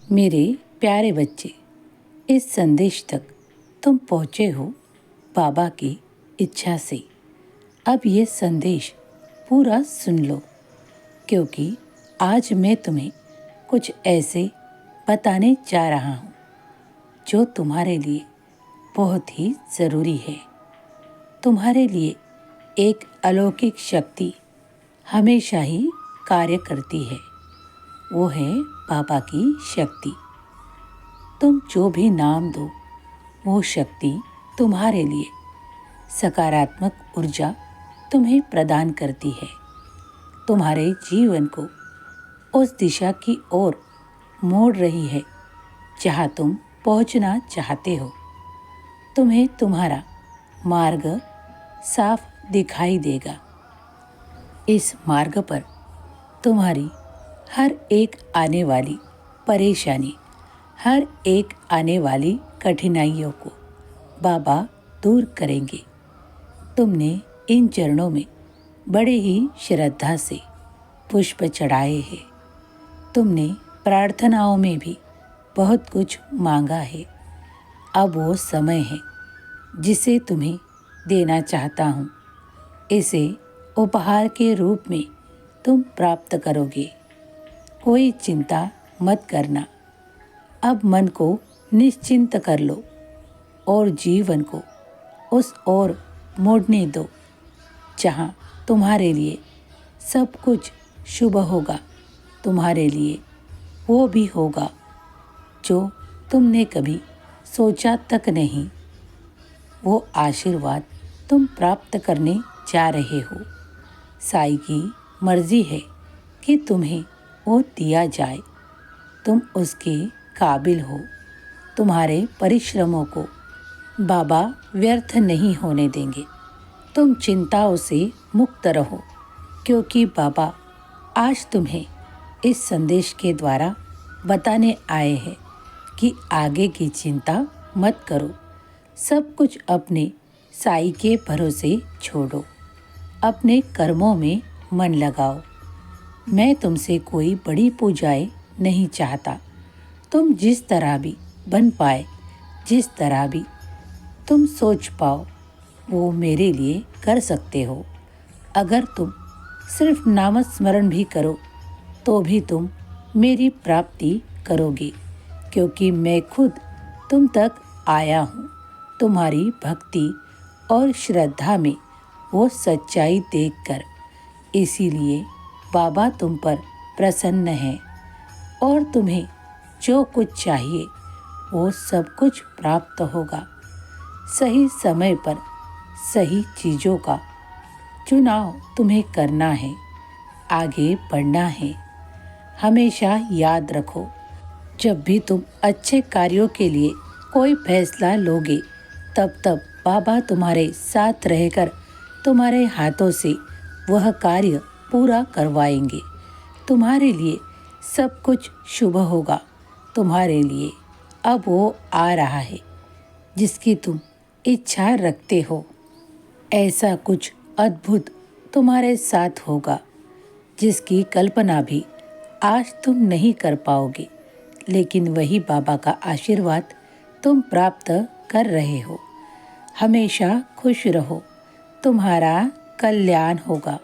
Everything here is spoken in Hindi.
मेरे प्यारे बच्चे, इस संदेश तक तुम पहुँचे हो बाबा की इच्छा से। अब ये संदेश पूरा सुन लो, क्योंकि आज मैं तुम्हें कुछ ऐसे बताने जा रहा हूँ जो तुम्हारे लिए बहुत ही ज़रूरी है। तुम्हारे लिए एक अलौकिक शक्ति हमेशा ही कार्य करती है। वो है बाबा की शक्ति। तुम जो भी नाम दो, वो शक्ति तुम्हारे लिए सकारात्मक ऊर्जा तुम्हें प्रदान करती है। तुम्हारे जीवन को उस दिशा की ओर मोड़ रही है जहाँ तुम पहुँचना चाहते हो। तुम्हें तुम्हारा मार्ग साफ दिखाई देगा। इस मार्ग पर तुम्हारी हर एक आने वाली परेशानी, हर एक आने वाली कठिनाइयों को बाबा दूर करेंगे। तुमने इन चरणों में बड़े ही श्रद्धा से पुष्प चढ़ाए हैं। तुमने प्रार्थनाओं में भी बहुत कुछ मांगा है। अब वो समय है जिसे तुम्हें देना चाहता हूँ। इसे उपहार के रूप में तुम प्राप्त करोगे। कोई चिंता मत करना। अब मन को निश्चिंत कर लो और जीवन को उस ओर मोड़ने दो जहाँ तुम्हारे लिए सब कुछ शुभ होगा। तुम्हारे लिए वो भी होगा जो तुमने कभी सोचा तक नहीं। वो आशीर्वाद तुम प्राप्त करने जा रहे हो। साईं की मर्जी है कि तुम्हें वो दिया जाए। तुम उसके काबिल हो। तुम्हारे परिश्रमों को बाबा व्यर्थ नहीं होने देंगे। तुम चिंताओं से मुक्त रहो, क्योंकि बाबा आज तुम्हें इस संदेश के द्वारा बताने आए हैं कि आगे की चिंता मत करो। सब कुछ अपने साईं के भरोसे छोड़ो। अपने कर्मों में मन लगाओ। मैं तुमसे कोई बड़ी पूजाएं नहीं चाहता। तुम जिस तरह भी बन पाए, जिस तरह भी तुम सोच पाओ, वो मेरे लिए कर सकते हो। अगर तुम सिर्फ नामस्मरण भी करो तो भी तुम मेरी प्राप्ति करोगे, क्योंकि मैं खुद तुम तक आया हूँ। तुम्हारी भक्ति और श्रद्धा में वो सच्चाई देखकर। इसीलिए बाबा तुम पर प्रसन्न है और तुम्हें जो कुछ चाहिए वो सब कुछ प्राप्त होगा। सही समय पर सही चीज़ों का चुनाव तुम्हें करना है। आगे बढ़ना है। हमेशा याद रखो, जब भी तुम अच्छे कार्यों के लिए कोई फैसला लोगे, तब बाबा तुम्हारे साथ रहकर तुम्हारे हाथों से वह कार्य पूरा करवाएंगे। तुम्हारे लिए सब कुछ शुभ होगा। तुम्हारे लिए अब वो आ रहा है जिसकी तुम इच्छा रखते हो। ऐसा कुछ अद्भुत तुम्हारे साथ होगा जिसकी कल्पना भी आज तुम नहीं कर पाओगे, लेकिन वही बाबा का आशीर्वाद तुम प्राप्त कर रहे हो। हमेशा खुश रहो। तुम्हारा कल्याण होगा।